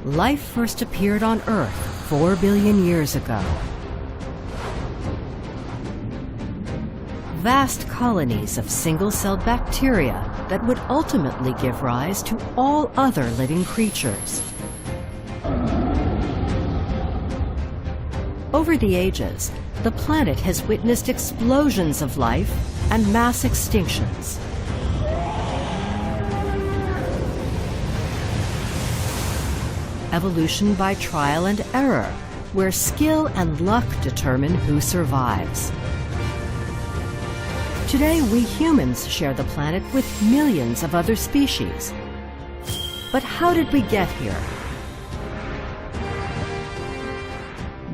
life first appeared on Earth 4 billion years ago. Vast colonies of single-celled bacteria that would ultimately give rise to all other living creatures. Over the ages, the planet has witnessed explosions of life and mass extinctions. Evolution by trial and error, where skill and luck determine who survives. Today, we humans share the planet with millions of other species. But how did we get here?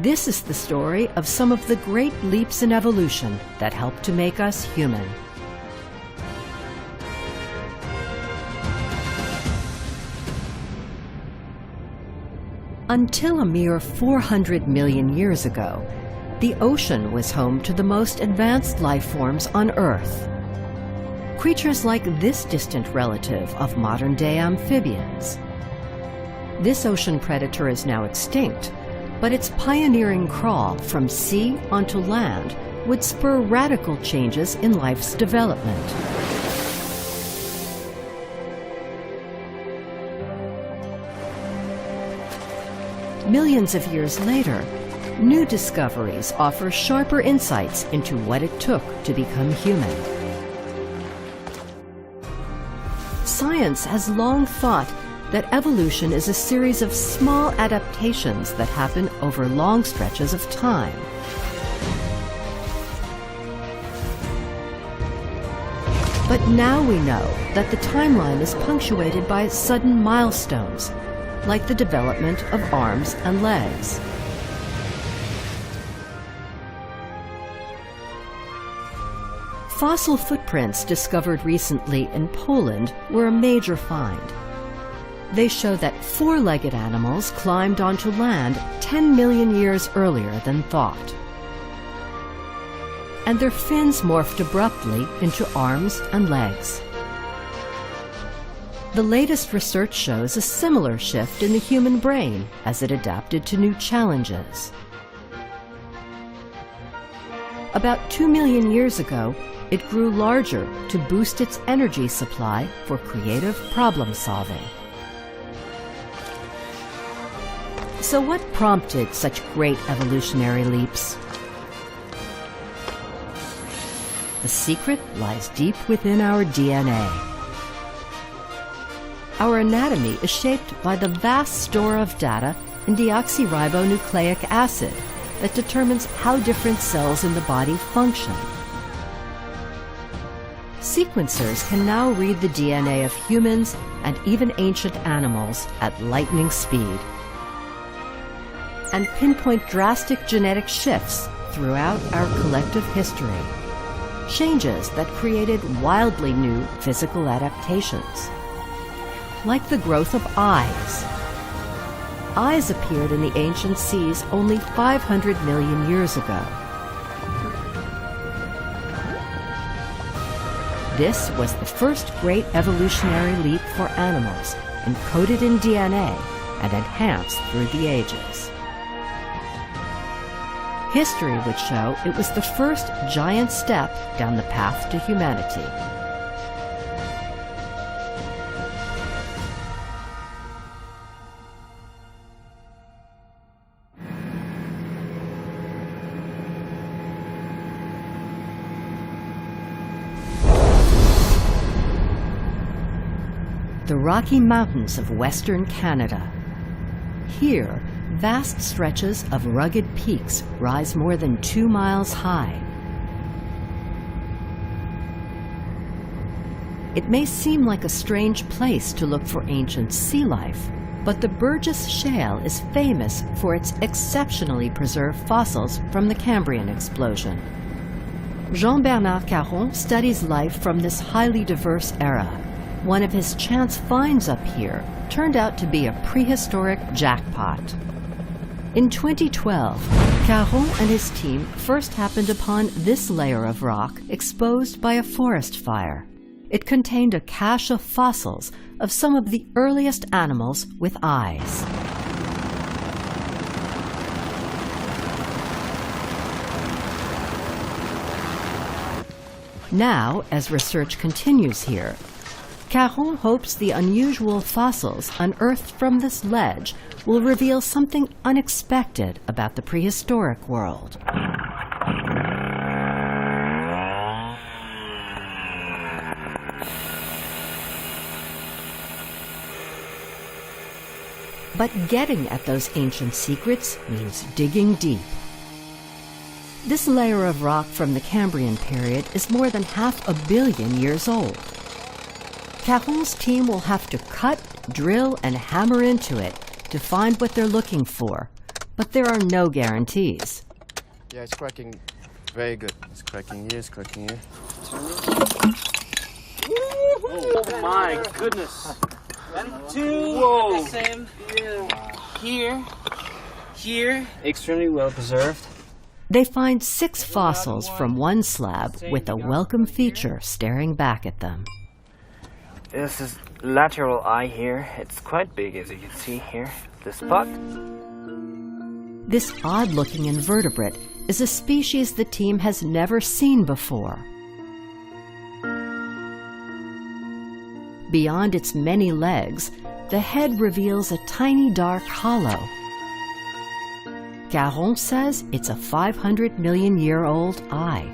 This is the story of some of the great leaps in evolution that helped to make us human. Until a mere 400 million years ago, the ocean was home to the most advanced life forms on Earth. Creatures like this distant relative of modern-day amphibians. This ocean predator is now extinct, but its pioneering crawl from sea onto land would spur radical changes in life's development. Millions of years later, new discoveries offer sharper insights into what it took to become human. Science has long thought that evolution is a series of small adaptations that happen over long stretches of time. But now we know that the timeline is punctuated by sudden milestones, like the development of arms and legs. Fossil footprints discovered recently in Poland were a major find. They show that four-legged animals climbed onto land 10 million years earlier than thought. And their fins morphed abruptly into arms and legs. The latest research shows a similar shift in the human brain as it adapted to new challenges. About 2 million years ago, it grew larger to boost its energy supply for creative problem-solving. So what prompted such great evolutionary leaps? The secret lies deep within our DNA. Our anatomy is shaped by the vast store of data in deoxyribonucleic acid that determines how different cells in the body function. Sequencers can now read the DNA of humans and even ancient animals at lightning speed, and pinpoint drastic genetic shifts throughout our collective history, changes that created wildly new physical adaptations, like the growth of eyes. Eyes appeared in the ancient seas only 500 million years ago. This was the first great evolutionary leap for animals, encoded in DNA and enhanced through the ages. History would show it was the first giant step down the path to humanity. The Rocky Mountains of Western Canada. Here, vast stretches of rugged peaks rise more than 2 miles high. It may seem like a strange place to look for ancient sea life, but the Burgess Shale is famous for its exceptionally preserved fossils from the Cambrian explosion. Jean-Bernard Caron studies life from this highly diverse era. One of his chance finds up here turned out to be a prehistoric jackpot. In 2012, Caron and his team first happened upon this layer of rock exposed by a forest fire. It contained a cache of fossils of some of the earliest animals with eyes. Now, as research continues here, Caron hopes the unusual fossils unearthed from this ledge will reveal something unexpected about the prehistoric world. But getting at those ancient secrets means digging deep. This layer of rock from the Cambrian period is more than 500 million years old. Caron's team will have to cut, drill, and hammer into it to find what they're looking for, but there are no guarantees. Yeah, it's cracking very good. It's cracking here, it's cracking here. Oh my goodness. 2, whoa. The same. Yeah. Here, extremely well preserved. They find 6 fossils from one slab with a welcome feature staring back at them. This is lateral eye here. It's quite big, as you can see here. The spot. This odd-looking invertebrate is a species the team has never seen before. Beyond its many legs, the head reveals a tiny dark hollow. Caron says it's a 500 million year old eye.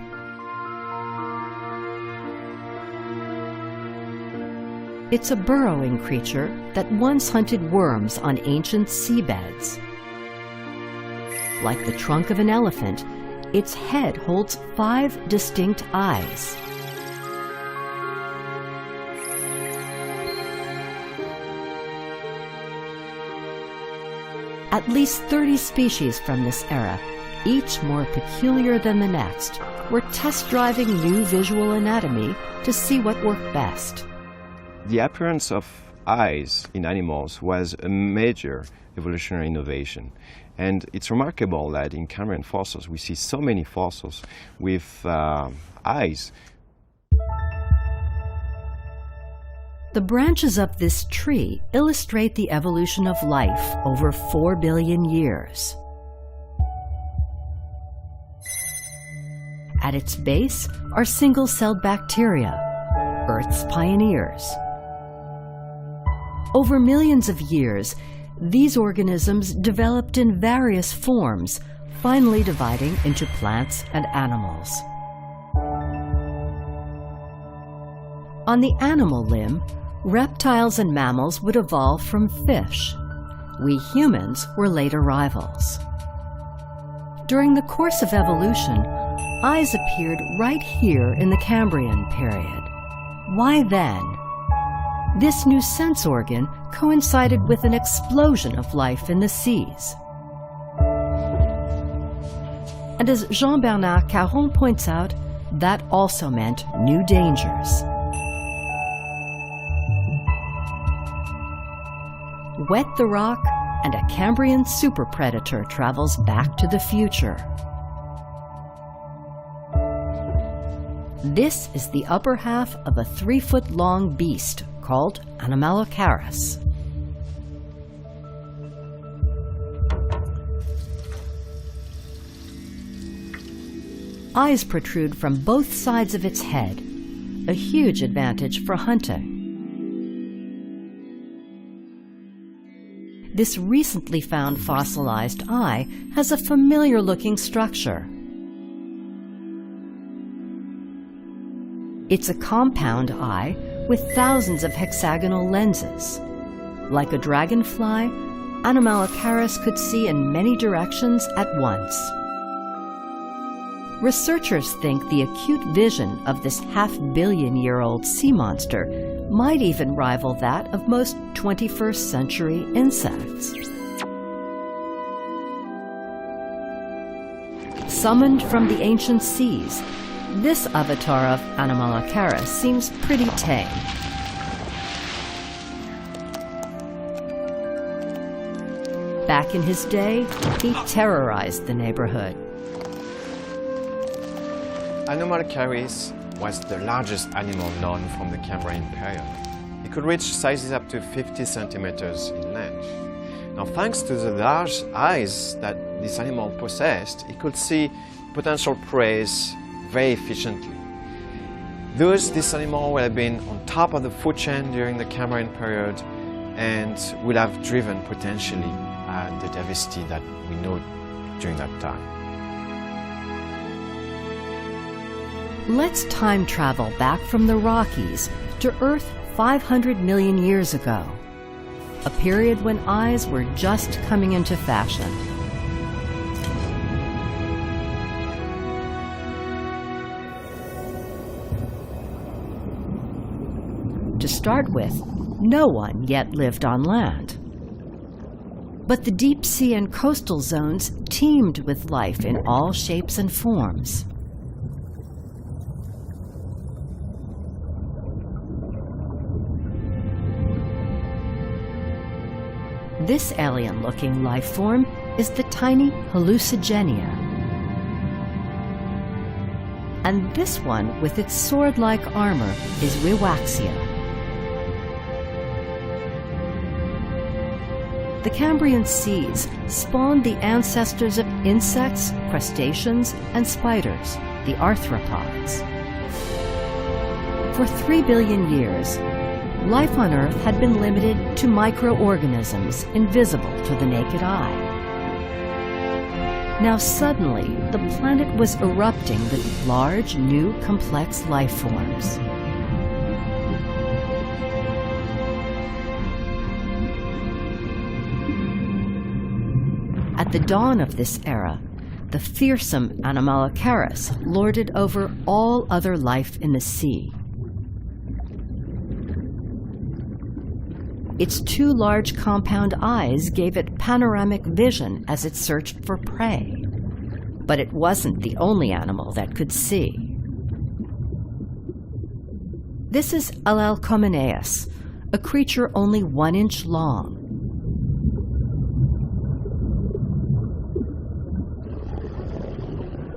It's a burrowing creature that once hunted worms on ancient seabeds. Like the trunk of an elephant, its head holds 5 distinct eyes. At least 30 species from this era, each more peculiar than the next, were test-driving new visual anatomy to see what worked best. The appearance of eyes in animals was a major evolutionary innovation. And it's remarkable that in Cambrian fossils we see so many fossils with eyes. The branches of this tree illustrate the evolution of life over 4 billion years. At its base are single-celled bacteria, Earth's pioneers. Over millions of years, these organisms developed in various forms, finally dividing into plants and animals. On the animal limb, reptiles and mammals would evolve from fish. We humans were late arrivals. During the course of evolution, eyes appeared right here in the Cambrian period. Why then? This new sense organ coincided with an explosion of life in the seas. And as Jean-Bernard Caron points out, that also meant new dangers. Wet the rock, and a Cambrian superpredator travels back to the future. This is the upper half of a 3-foot-long beast called Anomalocaris. Eyes protrude from both sides of its head, a huge advantage for hunting. This recently found fossilized eye has a familiar-looking structure. It's a compound eye with thousands of hexagonal lenses. Like a dragonfly, Anomalocaris could see in many directions at once. Researchers think the acute vision of this half-billion-year-old sea monster might even rival that of most 21st century insects. Summoned from the ancient seas, this avatar of Anomalocaris seems pretty tame. Back in his day, he terrorized the neighborhood. Anomalocaris was the largest animal known from the Cambrian period. It could reach sizes up to 50 centimeters in length. Now, thanks to the large eyes that this animal possessed, it could see potential prey very efficiently. This animal will have been on top of the food chain during the Cambrian period and will have driven potentially the diversity that we know during that time. Let's time travel back from the Rockies to Earth 500 million years ago, a period when eyes were just coming into fashion. To start with, no one yet lived on land. But the deep sea and coastal zones teemed with life in all shapes and forms. This alien-looking life form is the tiny hallucigenia. And this one with its sword-like armor is Wiwaxia. The Cambrian seas spawned the ancestors of insects, crustaceans, and spiders, the arthropods. For 3 billion years, life on Earth had been limited to microorganisms invisible to the naked eye. Now suddenly, the planet was erupting with large, new, complex life forms. At the dawn of this era, the fearsome Anomalocaris lorded over all other life in the sea. Its 2 large compound eyes gave it panoramic vision as it searched for prey. But it wasn't the only animal that could see. This is Alalcomeneus, a creature only 1 inch long.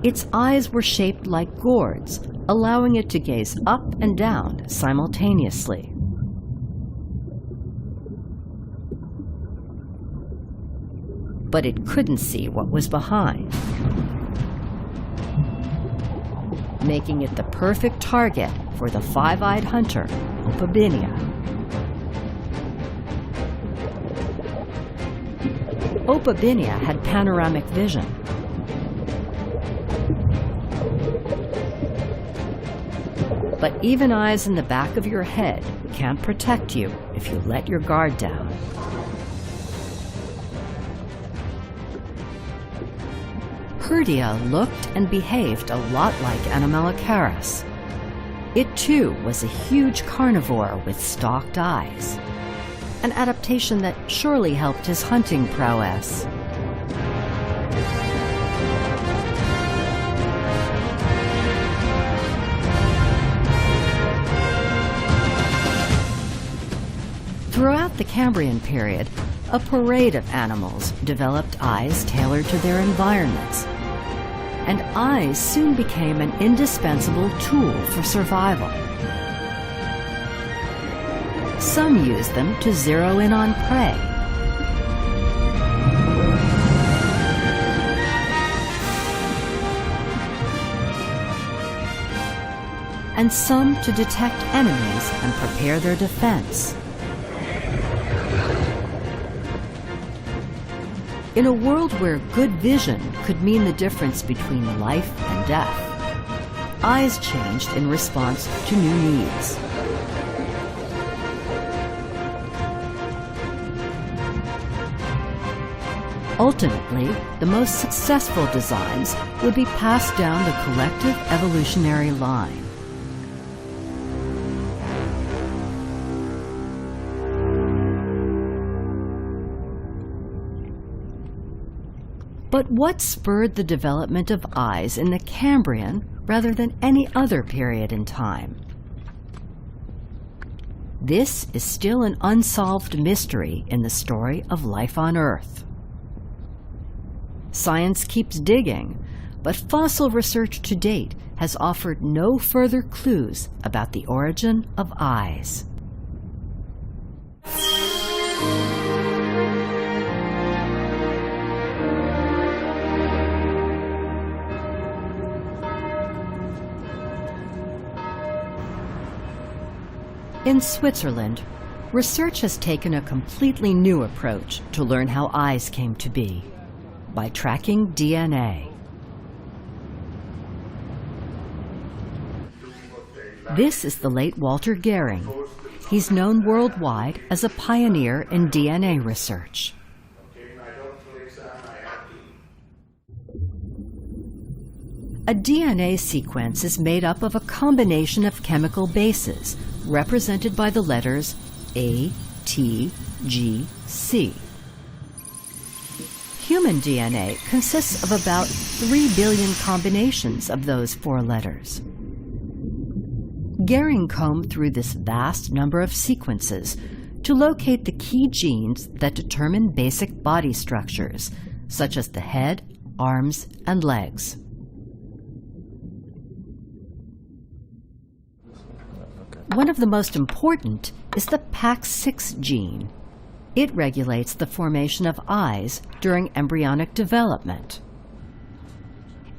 Its eyes were shaped like gourds, allowing it to gaze up and down simultaneously. But it couldn't see what was behind, making it the perfect target for the 5-eyed hunter, Opabinia. Opabinia had panoramic vision. But even eyes in the back of your head can't protect you if you let your guard down. Herdia looked and behaved a lot like Anomalocaris. It too was a huge carnivore with stalked eyes, an adaptation that surely helped his hunting prowess. Throughout the Cambrian period, a parade of animals developed eyes tailored to their environments, and eyes soon became an indispensable tool for survival. Some used them to zero in on prey. And some to detect enemies and prepare their defense. In a world where good vision could mean the difference between life and death, eyes changed in response to new needs. Ultimately, the most successful designs would be passed down the collective evolutionary line. But what spurred the development of eyes in the Cambrian rather than any other period in time? This is still an unsolved mystery in the story of life on Earth. Science keeps digging, but fossil research to date has offered no further clues about the origin of eyes. In Switzerland, research has taken a completely new approach to learn how eyes came to be, by tracking DNA. This is the late Walter Gehring. He's known worldwide as a pioneer in DNA research. A DNA sequence is made up of a combination of chemical bases, represented by the letters A, T, G, C. Human DNA consists of about 3 billion combinations of those 4 letters. Gehring combed through this vast number of sequences to locate the key genes that determine basic body structures, such as the head, arms, and legs. One of the most important is the PAX6 gene. It regulates the formation of eyes during embryonic development.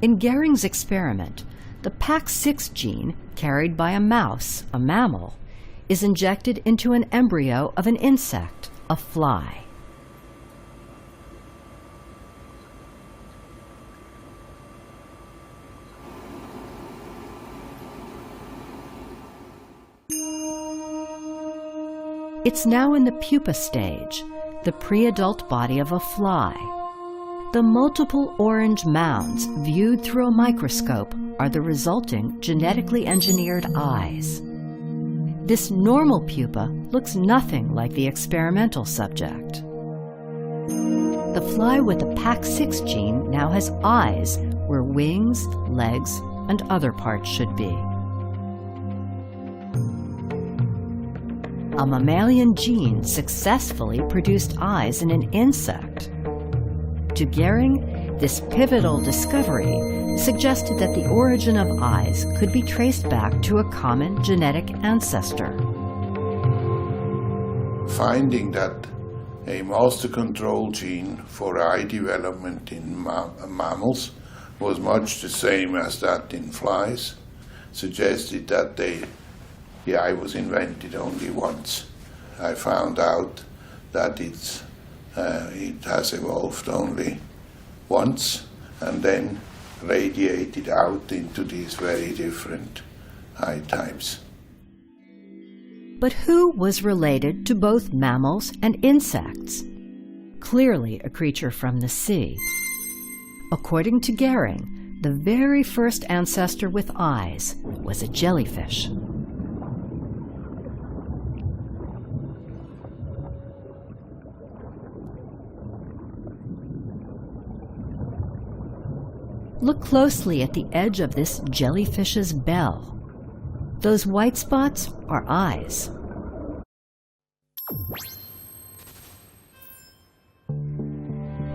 In Gehring's experiment, the PAX6 gene, carried by a mouse, a mammal, is injected into an embryo of an insect, a fly. It's now in the pupa stage, the pre-adult body of a fly. The multiple orange mounds viewed through a microscope are the resulting genetically engineered eyes. This normal pupa looks nothing like the experimental subject. The fly with the PAX6 gene now has eyes where wings, legs, and other parts should be. A mammalian gene successfully produced eyes in an insect. To Gehring, this pivotal discovery suggested that the origin of eyes could be traced back to a common genetic ancestor. Finding that a master control gene for eye development in mammals was much the same as that in flies suggested that the eye was invented only once. I found out that it has evolved only once and then radiated out into these very different eye types. But who was related to both mammals and insects? Clearly a creature from the sea. According to Gehring, the very first ancestor with eyes was a jellyfish. Look closely at the edge of this jellyfish's bell. Those white spots are eyes.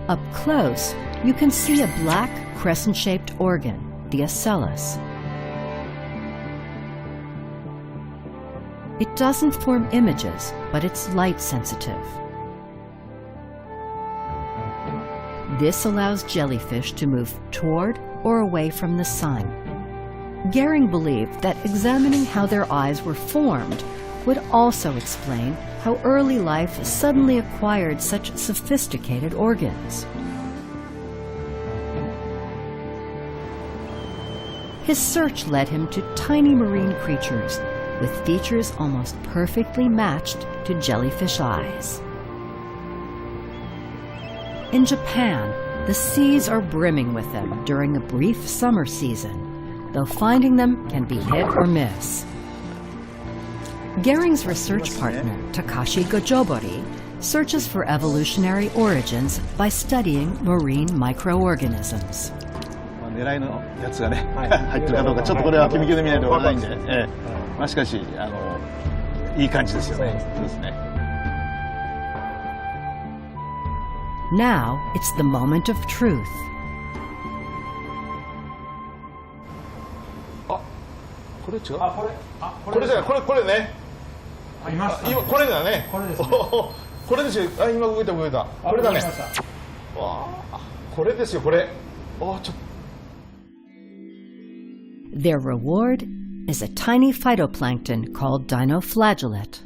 Up close, you can see a black crescent-shaped organ, the ocellus. It doesn't form images, but it's light sensitive. This allows jellyfish to move toward or away from the sun. Gehring believed that examining how their eyes were formed would also explain how early life suddenly acquired such sophisticated organs. His search led him to tiny marine creatures with features almost perfectly matched to jellyfish eyes. In Japan, the seas are brimming with them during a brief summer season, though finding them can be hit or miss. Gehring's research partner, Takashi Gojobori, searches for evolutionary origins by studying marine microorganisms. 狙いのやつがね、入ってるかどうかちょっとこれは顕微鏡で見ないとわからないんで、まあしかしいい感じですよね。いいですね。Now it's the moment of truth. あ、これ違う？あ、これじゃない、これね。いました。今これだね。これですね。これですよ。あ、今動いた。これだね。わあ、これですよこれ。あ、ちょっと。Their reward, is a tiny phytoplankton called dinoflagellate.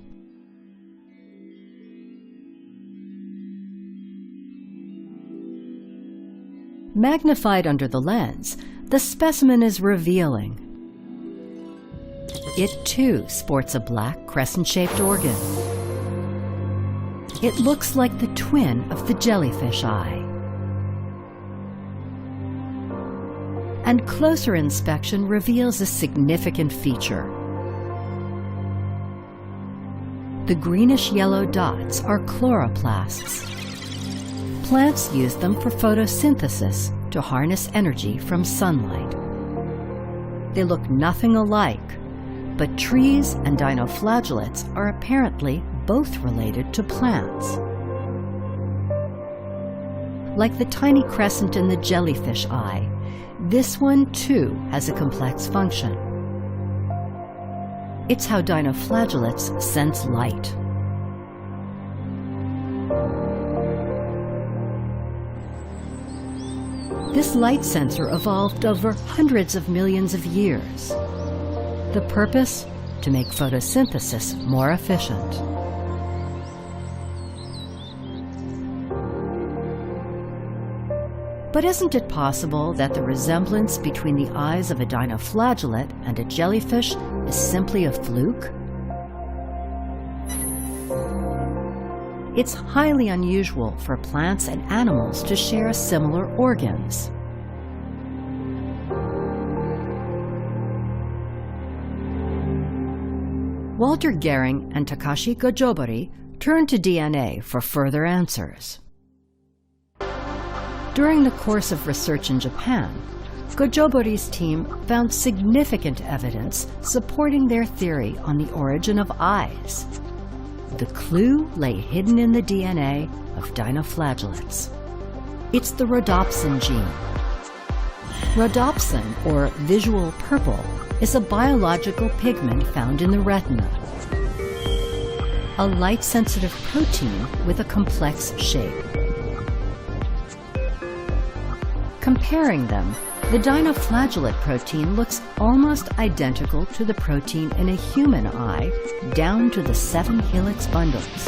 Magnified under the lens, the specimen is revealing. It too sports a black crescent-shaped organ. It looks like the twin of the jellyfish eye. And closer inspection reveals a significant feature. The greenish-yellow dots are chloroplasts. Plants use them for photosynthesis to harness energy from sunlight. They look nothing alike, but trees and dinoflagellates are apparently both related to plants. Like the tiny crescent in the jellyfish eye, this one too has a complex function. It's how dinoflagellates sense light. This light sensor evolved over hundreds of millions of years. The purpose? To make photosynthesis more efficient. But isn't it possible that the resemblance between the eyes of a dinoflagellate and a jellyfish is simply a fluke? It's highly unusual for plants and animals to share similar organs. Walter Gehring and Takashi Gojobori turned to DNA for further answers. During the course of research in Japan, Gojobori's team found significant evidence supporting their theory on the origin of eyes. The clue lay hidden in the DNA of dinoflagellates. It's the rhodopsin gene. Rhodopsin, or visual purple, is a biological pigment found in the retina. A light-sensitive protein with a complex shape. Comparing them, the dinoflagellate protein looks almost identical to the protein in a human eye, down to the 7 helix bundles.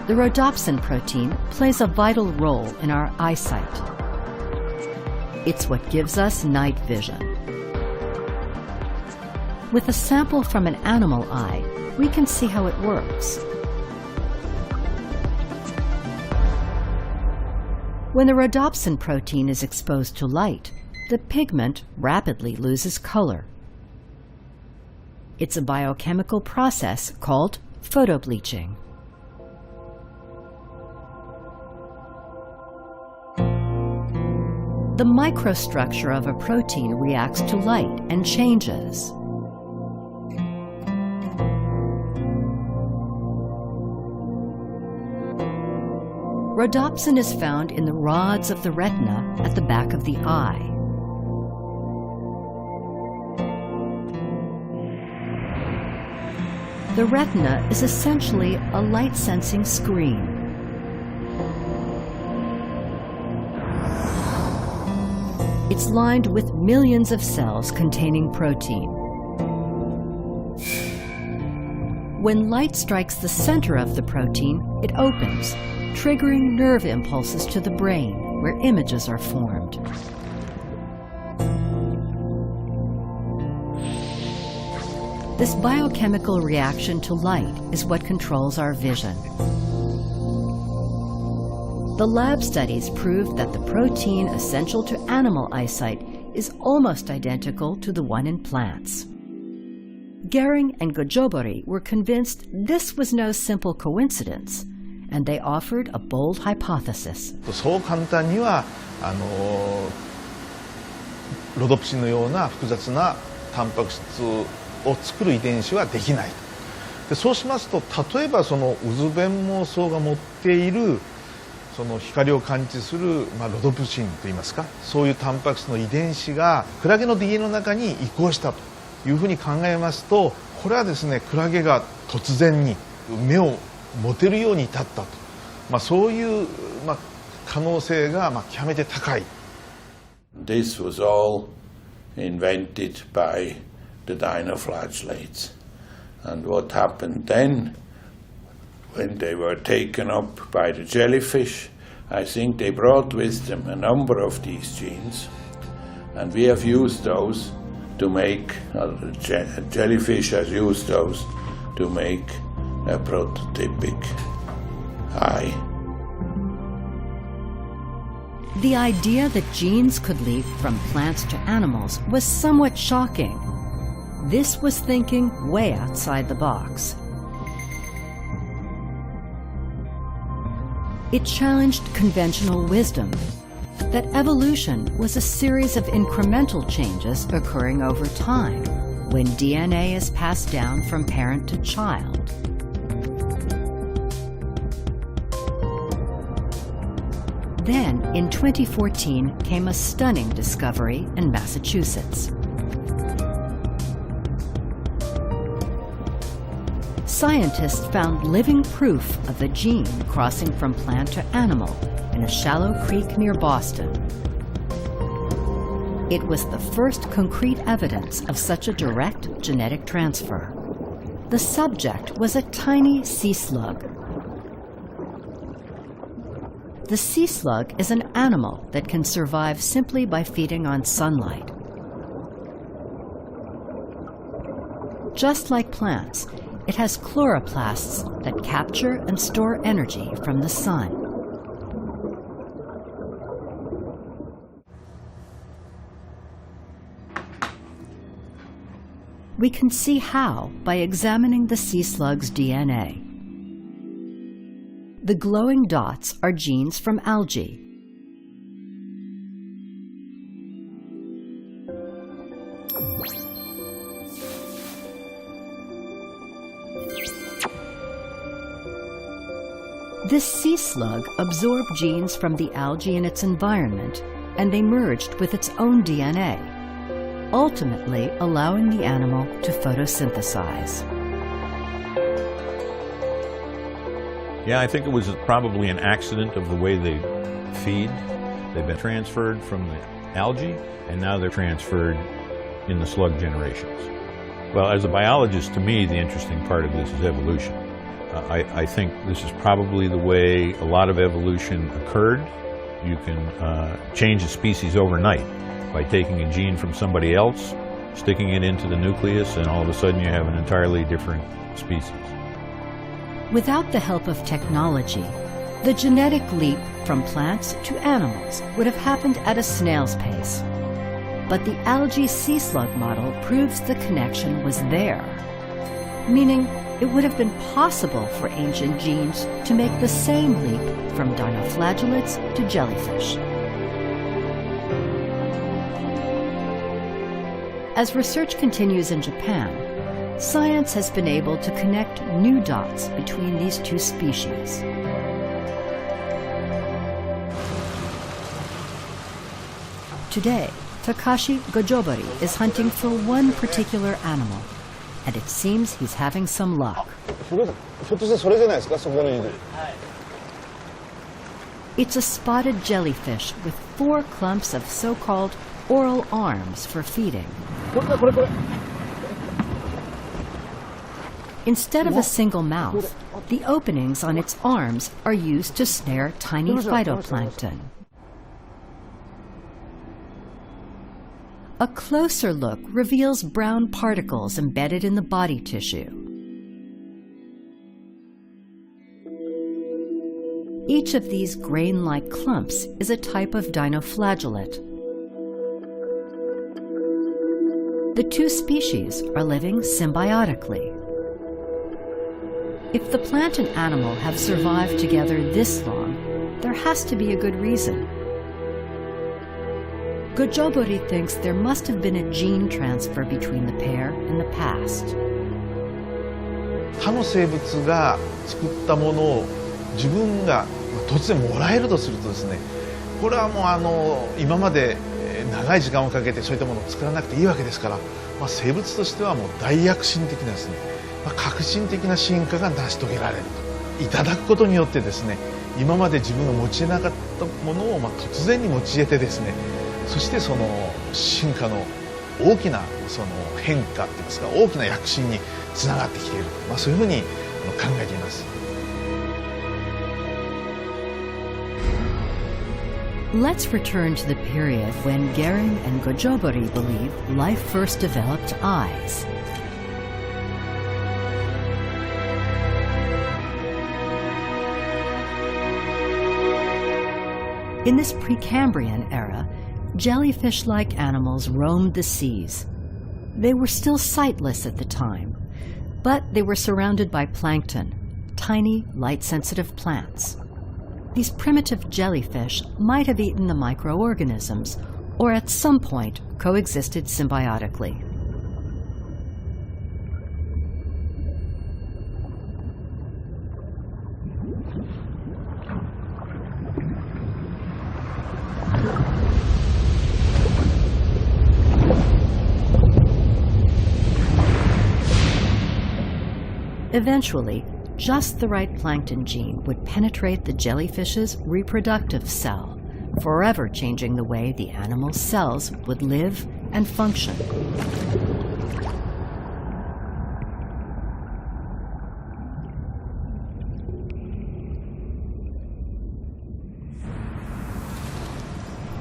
The rhodopsin protein plays a vital role in our eyesight. It's what gives us night vision. With a sample from an animal eye, we can see how it works. When the rhodopsin protein is exposed to light, the pigment rapidly loses color. It's a biochemical process called photobleaching. The microstructure of a protein reacts to light and changes. Rhodopsin is found in the rods of the retina at the back of the eye. The retina is essentially a light-sensing screen. It's lined with millions of cells containing protein. When light strikes the center of the protein, it opens, triggering nerve impulses to the brain, where images are formed. This biochemical reaction to light is what controls our vision. The lab studies proved that the protein essential to animal eyesight is almost identical to the one in plants. Gehring and Gojobori were convinced this was no simple coincidence, and they offered a bold hypothesis. そう簡単にはロドプシンのような複雑なタンパク質を作る遺伝子はできない。でそうしますと、例えばその渦弁毛藻が持っているその光を感知する、ロドプシンといいますか、そういうタンパク質の遺伝子がクラゲの DNA の中に移行したというふうに考えますと、これはですね、クラゲが突然に目を持てるように至ったと、そういう可能性が極めて高い。This was all invented by the dinoflagellates. And what happened then, when they were taken up by the jellyfish, I think they brought with them a number of these genes, and we have used those to make, jellyfish has used those to make a prototypic eye. The idea that genes could leap from plants to animals was somewhat shocking. This was thinking way outside the box. It challenged conventional wisdom that evolution was a series of incremental changes occurring over time when DNA is passed down from parent to child. Then, in 2014, came a stunning discovery in Massachusetts. Scientists found living proof of a gene crossing from plant to animal in a shallow creek near Boston. It was the first concrete evidence of such a direct genetic transfer. The subject was a tiny sea slug. The sea slug is an animal that can survive simply by feeding on sunlight. Just like plants, it has chloroplasts that capture and store energy from the sun. We can see how by examining the sea slug's DNA. The glowing dots are genes from algae. This sea slug absorbed genes from the algae in its environment, and they merged with its own DNA, ultimately allowing the animal to photosynthesize. Yeah, I think it was probably an accident of the way they feed. They've been transferred from the algae, and now they're transferred in the slug generations. Well, as a biologist, to me, the interesting part of this is evolution. I think this is probably the way a lot of evolution occurred. You can change a species overnight by taking a gene from somebody else, sticking it into the nucleus, and all of a sudden you have an entirely different species. Without the help of technology, the genetic leap from plants to animals would have happened at a snail's pace. But the algae sea slug model proves the connection was there, meaning it would have been possible for ancient genes to make the same leap from dinoflagellates to jellyfish. As research continues in Japan, science has been able to connect new dots between these two species. Today, Takashi Gojobari is hunting for one particular animal, and it seems he's having some luck. It's a spotted jellyfish with 4 clumps of so-called oral arms for feeding. Instead of a single mouth, the openings on its arms are used to snare tiny phytoplankton. A closer look reveals brown particles embedded in the body tissue. Each of these grain-like clumps is a type of dinoflagellate. The two species are living symbiotically. If the plant and animal have survived together this long, there has to be a good reason. Gojobori thinks there must have been a gene transfer between the pair in the past. 他の生物が作ったものを自分が突然もらえるとするとですね、これはもう今まで長い時間をかけてそういったものを作らなくていいわけですから、生物としてはもう大躍進的なですね、革新的な進化が成し遂げられるといただくことによってですね、今まで自分が持ち得なかったものを突然に持ち得てですね、そしてその進化の大きなその変化っていいますか、大きな躍進につながってきている、そういうふうに考えています。Let's return to the period when Gering and Gojobori believe life first developed eyes. In this Precambrian era, jellyfish-like animals roamed the seas. They were still sightless at the time, but they were surrounded by plankton, tiny, light-sensitive plants. These primitive jellyfish might have eaten the microorganisms, or at some point coexisted symbiotically. Eventually, just the right plankton gene would penetrate the jellyfish's reproductive cell, forever changing the way the animal's cells would live and function.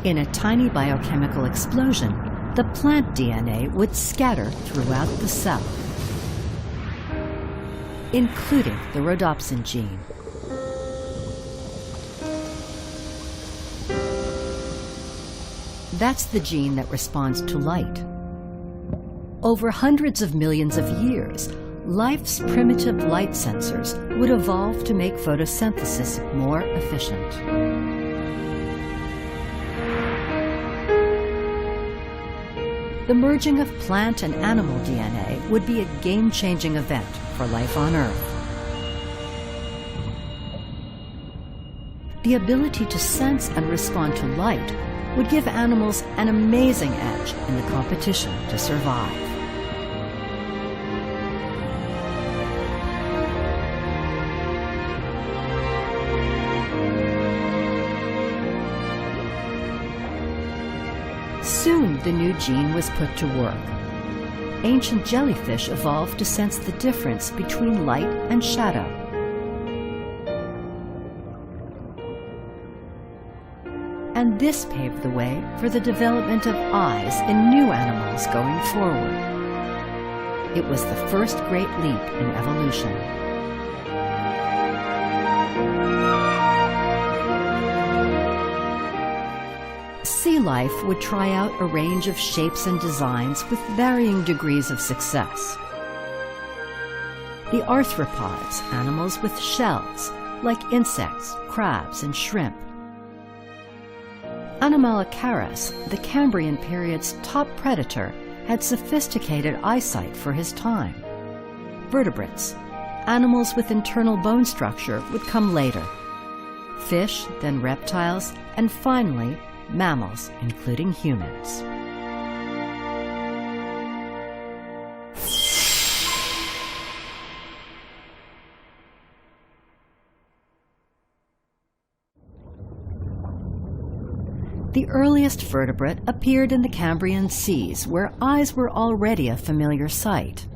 In a tiny biochemical explosion, the plant DNA would scatter throughout the cell, including the rhodopsin gene. That's the gene that responds to light. Over hundreds of millions of years, life's primitive light sensors would evolve to make photosynthesis more efficient. The merging of plant and animal DNA would be a game-changing event for life on Earth. The ability to sense and respond to light would give animals an amazing edge in the competition to survive. Soon the new gene was put to work. Ancient jellyfish evolved to sense the difference between light and shadow. And this paved the way for the development of eyes in new animals going forward. It was the first great leap in evolution. Sea life would try out a range of shapes and designs with varying degrees of success. The arthropods, animals with shells, like insects, crabs, and shrimp. Anomalocaris, the Cambrian period's top predator, had sophisticated eyesight for his time. Vertebrates, animals with internal bone structure, would come later. Fish, then reptiles, and finally, mammals, including humans. The earliest vertebrate appeared in the Cambrian seas, where eyes were already a familiar sight.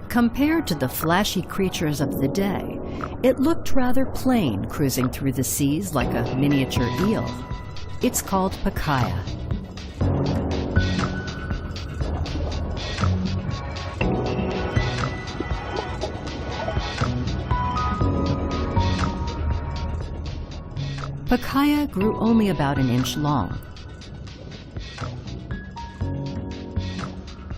Compared to the flashy creatures of the day, it looked rather plain cruising through the seas like a miniature eel. It's called Pacaya. Pacaya grew only about an inch long.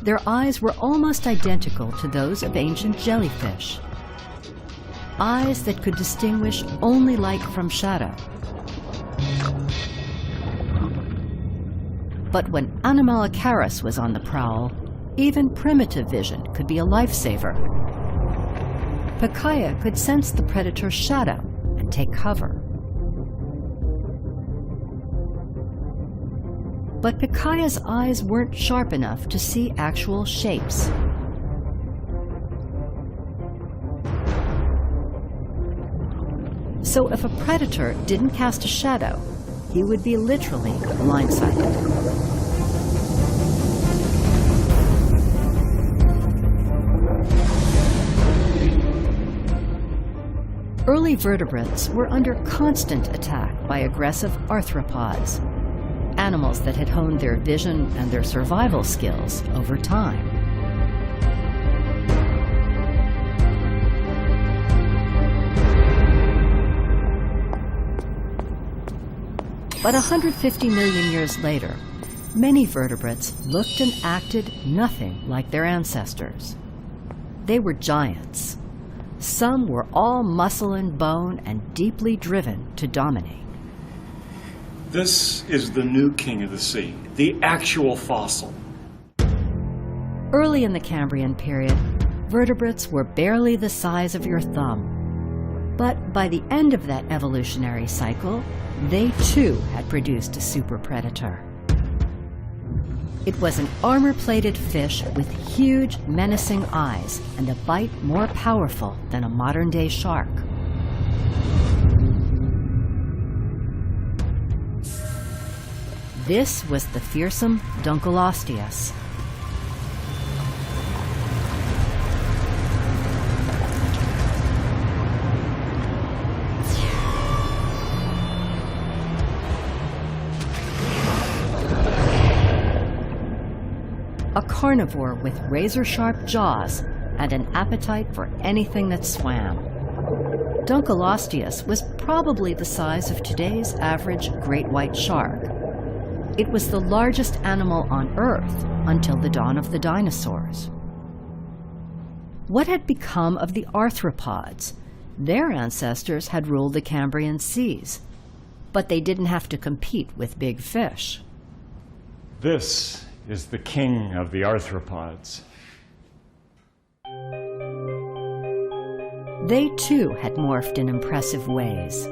Their eyes were almost identical to those of ancient jellyfish. Eyes that could distinguish only light from shadow. But when Anomalocaris was on the prowl, even primitive vision could be a lifesaver. Pacaya could sense the predator's shadow and take cover. But Pacaya's eyes weren't sharp enough to see actual shapes. So if a predator didn't cast a shadow, he would be literally blindsided. Early vertebrates were under constant attack by aggressive arthropods, animals that had honed their vision and their survival skills over time. But 150 million years later, many vertebrates looked and acted nothing like their ancestors. They were giants. Some were all muscle and bone and deeply driven to dominate. This is the new king of the sea, the actual fossil. Early in the Cambrian period, vertebrates were barely the size of your thumb. But by the end of that evolutionary cycle, they too had produced a super predator. It was an armor-plated fish with huge, menacing eyes and a bite more powerful than a modern-day shark. This was the fearsome Dunkleosteus. A carnivore with razor-sharp jaws and an appetite for anything that swam. Dunkleosteus was probably the size of today's average great white shark. It was the largest animal on Earth until the dawn of the dinosaurs. What had become of the arthropods? Their ancestors had ruled the Cambrian seas, but they didn't have to compete with big fish. This is the king of the arthropods. They too had morphed in impressive ways.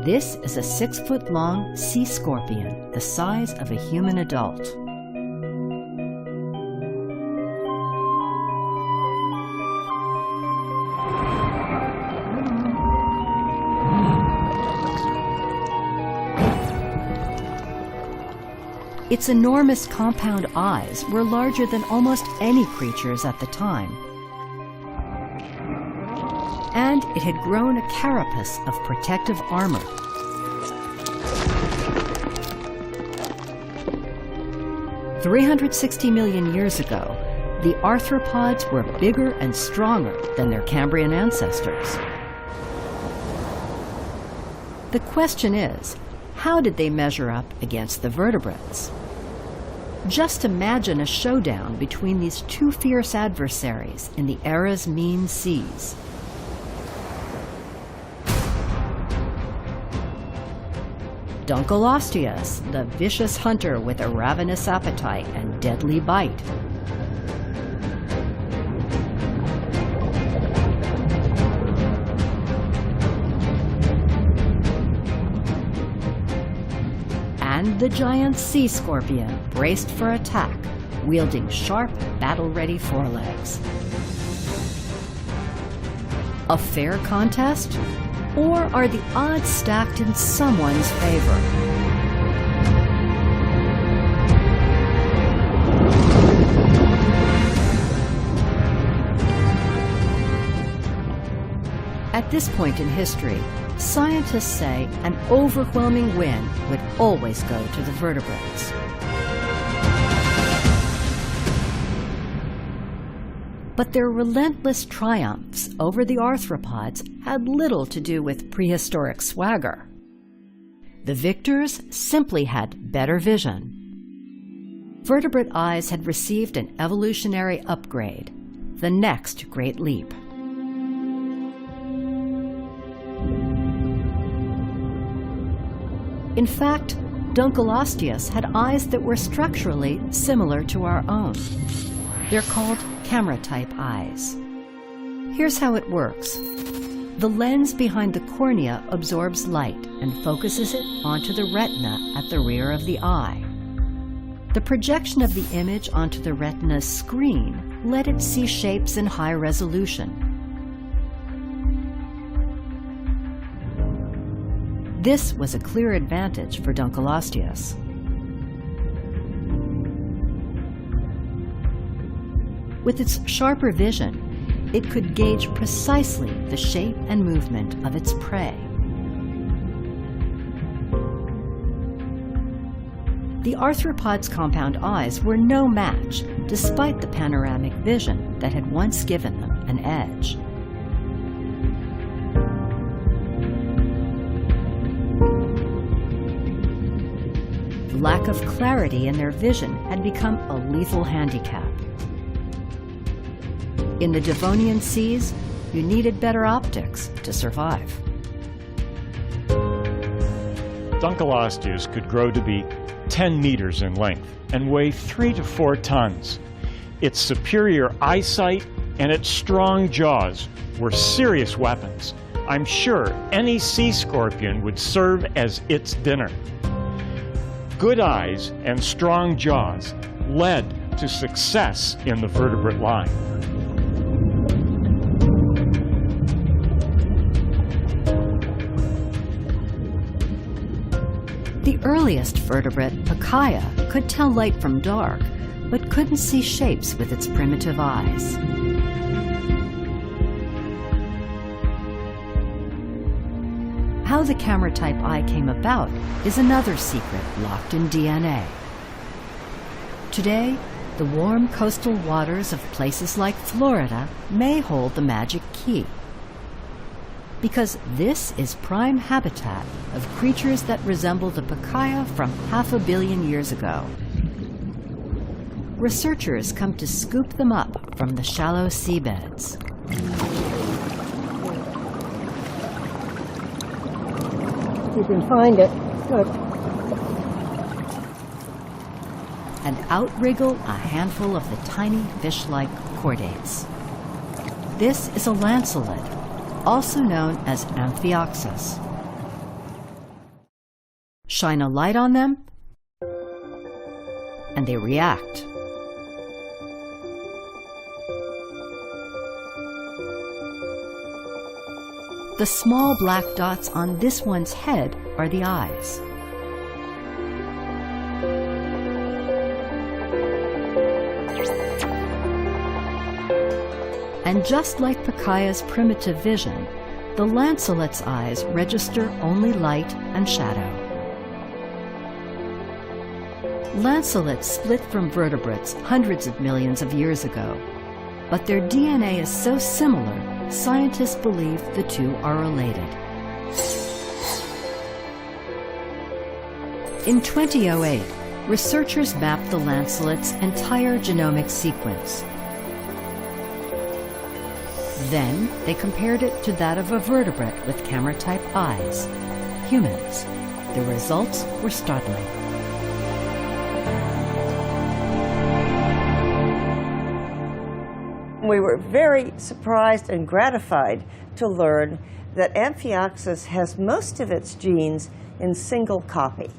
This is a 6-foot-long sea scorpion, the size of a human adult. Its enormous compound eyes were larger than almost any creature's at the time. And it had grown a carapace of protective armor. "360 million years ago, the arthropods were bigger and stronger than their Cambrian ancestors. The question is, how did they measure up against the vertebrates? Just imagine a showdown between these two fierce adversaries in the era's mean seas. Dunkleosteus, the vicious hunter with a ravenous appetite and deadly bite. And the giant sea scorpion braced for attack, wielding sharp, battle-ready forelegs. A fair contest? Or are the odds stacked in someone's favor? At this point in history, scientists say an overwhelming win would always go to the vertebrates. But their relentless triumphs over the arthropods had little to do with prehistoric swagger. The victors simply had better vision. Vertebrate eyes had received an evolutionary upgrade, the next great leap. In fact, Dunkleosteus had eyes that were structurally similar to our own. They're called camera-type eyes. Here's how it works. The lens behind the cornea absorbs light and focuses it onto the retina at the rear of the eye. The projection of the image onto the retina's screen let it see shapes in high resolution. This was a clear advantage for Dunkleosteus. With its sharper vision, it could gauge precisely the shape and movement of its prey. The arthropod's compound eyes were no match, despite the panoramic vision that had once given them an edge. The lack of clarity in their vision had become a lethal handicap. In the Devonian seas, you needed better optics to survive. Dunkleosteus could grow to be 10 meters in length and weigh 3 to 4 tons. Its superior eyesight and its strong jaws were serious weapons. I'm sure any sea scorpion would serve as its dinner. Good eyes and strong jaws led to success in the vertebrate line. The earliest vertebrate, Pikaia, could tell light from dark, but couldn't see shapes with its primitive eyes. How the camera-type eye came about is another secret locked in DNA. Today, the warm coastal waters of places like Florida may hold the magic key, because this is prime habitat of creatures that resemble the Pikaia from 500 million years ago. Researchers come to scoop them up from the shallow seabeds. You can find it. Good. And out-wriggle a handful of the tiny fish-like chordates. This is a lancelet, also known as Amphioxus. Shine a light on them, and they react. The small black dots on this one's head are the eyes. And just like Picaia's primitive vision, the lancelet's eyes register only light and shadow. Lancelets split from vertebrates hundreds of millions of years ago, but their DNA is so similar, scientists believe the two are related. In 2008, researchers mapped the lancelet's entire genomic sequence. Then they compared it to that of a vertebrate with camera-type eyes, humans. The results were startling. We were very surprised and gratified to learn that Amphioxus has most of its genes in single copy,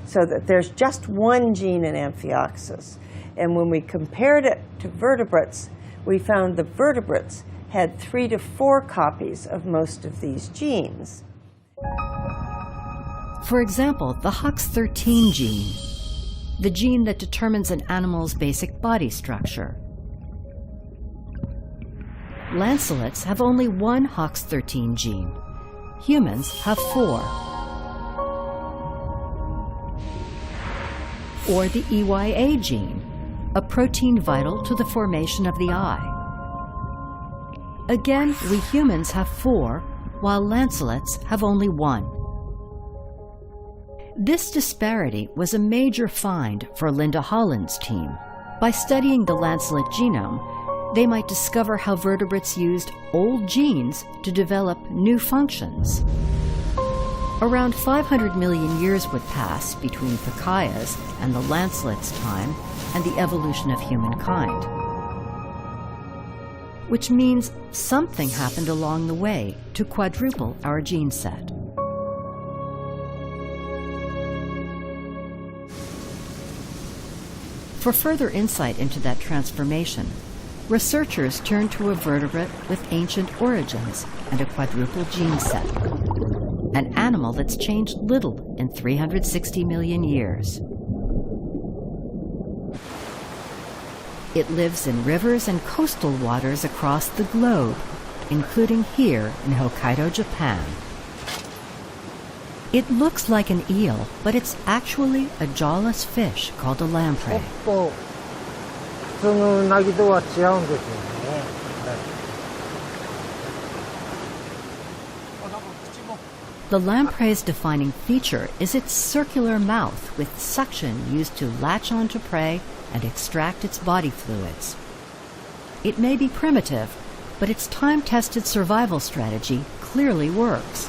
so that there's just one gene in Amphioxus. And when we compared it to vertebrates, we found the vertebrates had 3 to 4 copies of most of these genes. For example, the HOX13 gene, the gene that determines an animal's basic body structure. Lancelets have only one HOX13 gene. Humans have 4. Or the EYA gene, a protein vital to the formation of the eye. Again, we humans have 4, while lancelets have only 1. This disparity was a major find for Linda Holland's team. By studying the lancelet genome, they might discover how vertebrates used old genes to develop new functions. Around 500 million years would pass between Picaia's and the lancelet's time and the evolution of humankind. Which means something happened along the way to quadruple our gene set. For further insight into that transformation, researchers turned to a vertebrate with ancient origins and a quadruple gene set. an animal that's changed little in 360 million years. It lives in rivers and coastal waters across the globe, including here in Hokkaido, Japan. It looks like an eel, but it's actually a jawless fish called a lamprey. The lamprey's defining feature is its circular mouth with suction used to latch onto prey and extract its body fluids. It may be primitive, but its time-tested survival strategy clearly works.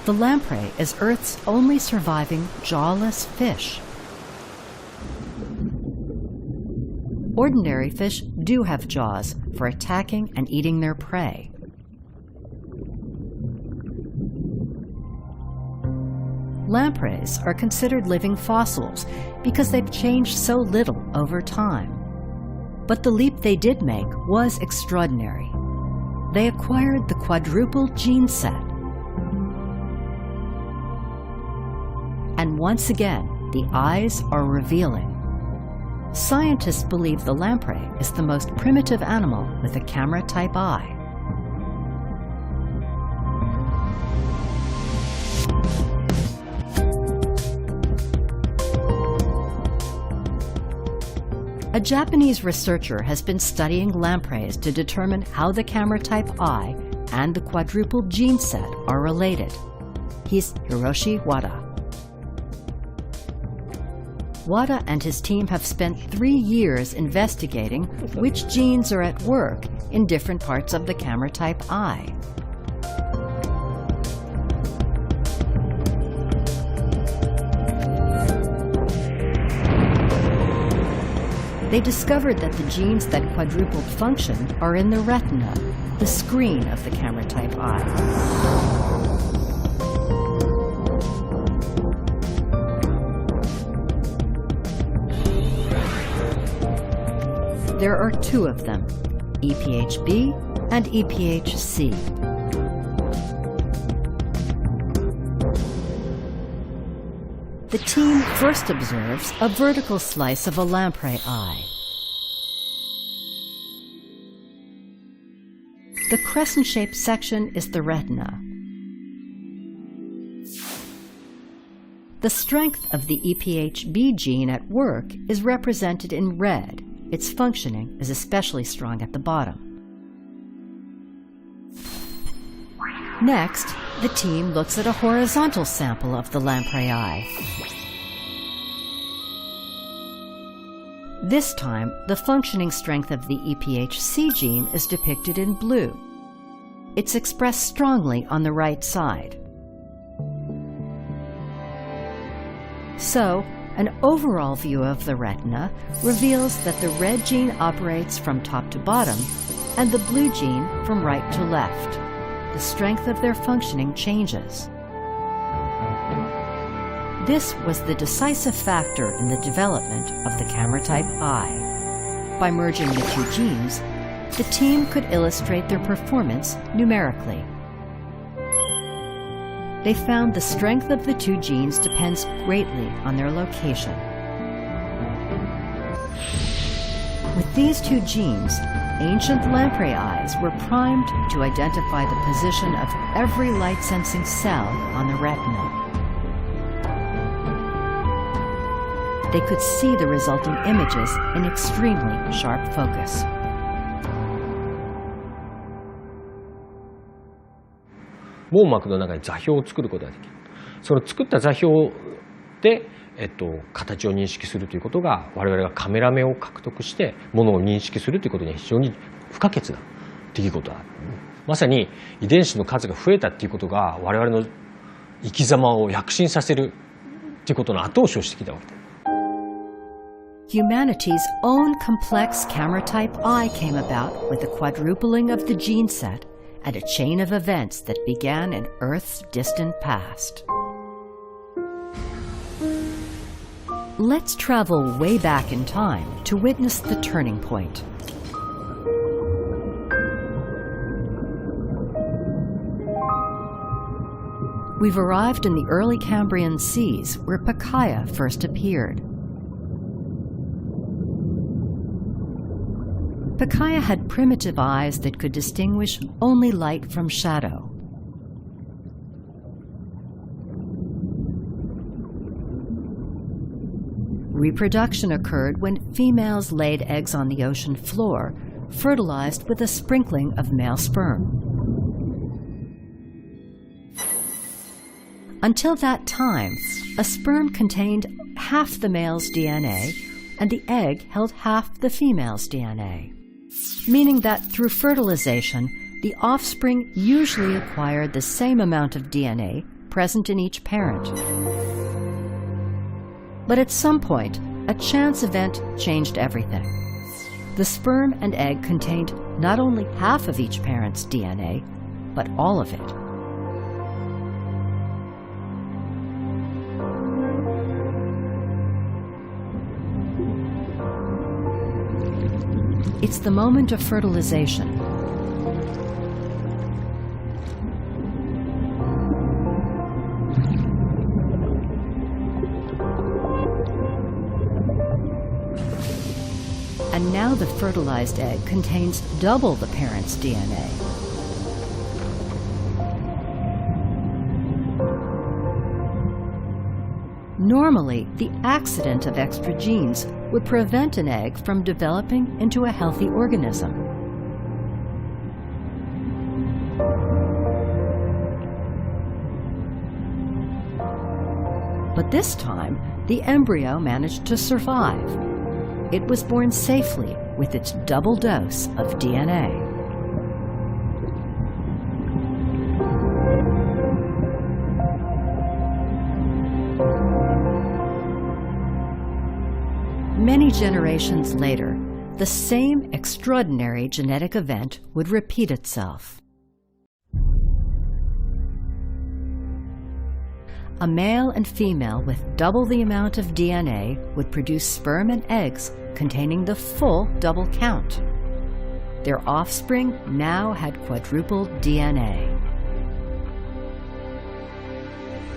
The lamprey is Earth's only surviving jawless fish. Ordinary fish do have jaws for attacking and eating their prey. Lampreys are considered living fossils because they've changed so little over time. But the leap they did make was extraordinary. They acquired the quadruple gene set. And once again, the eyes are revealing. Scientists believe the lamprey is the most primitive animal with a camera-type eye. A Japanese researcher has been studying lampreys to determine how the camera-type eye and the quadruple gene set are related. He's Hiroshi Wada. Wada and his team have spent 3 years investigating which genes are at work in different parts of the camera-type eye. They discovered that the genes that quadrupled function are in the retina, the screen of the camera-type eye. There are 2 of them, EPHB and EPHC. The team first observes a vertical slice of a lamprey eye. The crescent-shaped section is the retina. The strength of the EPHB gene at work is represented in red. Its functioning is especially strong at the bottom. Next, the team looks at a horizontal sample of the lamprey eye. This time, the functioning strength of the EPHC gene is depicted in blue. It's expressed strongly on the right side. So, an overall view of the retina reveals that the red gene operates from top to bottom and the blue gene from right to left. The strength of their functioning changes. This was the decisive factor in the development of the camera-type eye. By merging the 2 genes, the team could illustrate their performance numerically. They found the strength of the 2 genes depends greatly on their location. With these 2 genes, ancient lamprey eyes were primed to identify the position of every light-sensing cell on the retina. They could see the resulting images in extremely sharp focus.網膜の中に座標を作ることができる。その作った座標で、形を認識するということが我々がカメラ目を獲得してものを認識するということには非常に不可欠な出来事だ。まさに遺伝子の数が増えたということが我々の生き様を躍進させるということの後押しをしてきたわけです。Humanity's own complex camera-type eye came about with the quadrupling of the gene set and a chain of events that began in Earth's distant past. Let's travel way back in time to witness the turning point. We've arrived in the early Cambrian seas where Pikaia first appeared. Pikaia had primitive eyes that could distinguish only light from shadow. Reproduction occurred when females laid eggs on the ocean floor, fertilized with a sprinkling of male sperm. Until that time, a sperm contained half the male's DNA and the egg held half the female's DNA, meaning that through fertilization, the offspring usually acquired the same amount of DNA present in each parent. But at some point, a chance event changed everything. The sperm and egg contained not only half of each parent's DNA, but all of it. It's the moment of fertilization. And now the fertilized egg contains double the parent's DNA. Normally, the accident of extra genes would prevent an egg from developing into a healthy organism. But this time, the embryo managed to survive. It was born safely with its double dose of DNA. Many generations later, the same extraordinary genetic event would repeat itself. A male and female with double the amount of DNA would produce sperm and eggs containing the full double count. Their offspring now had quadrupled DNA.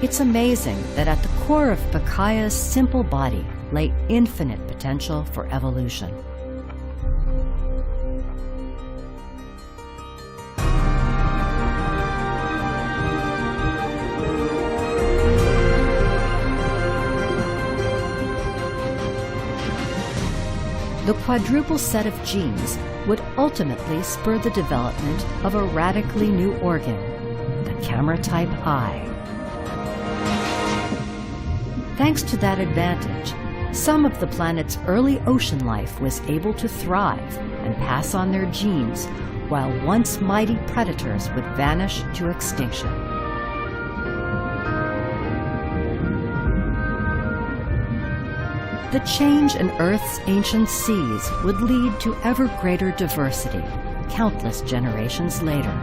It's amazing that at the core of Pikaia's simple body lay infinite potential for evolution. The quadruple set of genes would ultimately spur the development of a radically new organ, the camera-type eye. Thanks to that advantage, some of the planet's early ocean life was able to thrive and pass on their genes, while once mighty predators would vanish to extinction. The change in Earth's ancient seas would lead to ever greater diversity, countless generations later.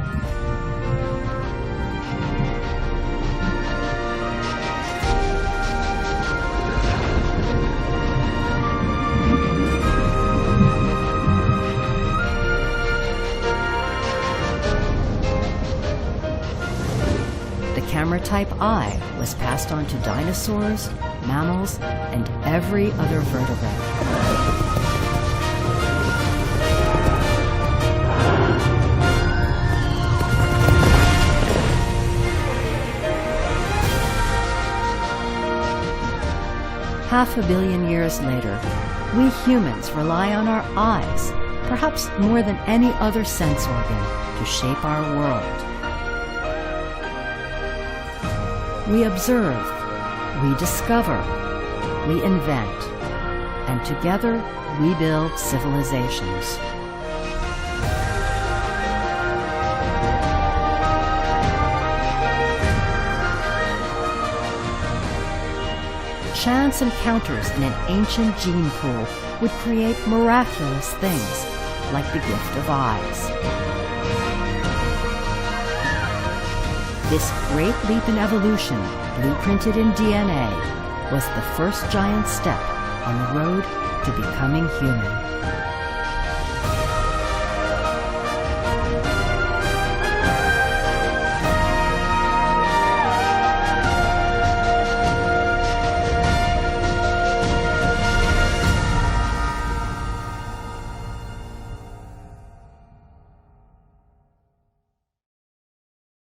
Camera-type eye was passed on to dinosaurs, mammals, and every other vertebrate. Half a billion years later, we humans rely on our eyes, perhaps more than any other sense organ, to shape our world. We observe, we discover, we invent, and together we build civilizations. Chance encounters in an ancient gene pool would create miraculous things, like the gift of eyes. This great leap in evolution, blueprinted in DNA, was the first giant step on the road to becoming human.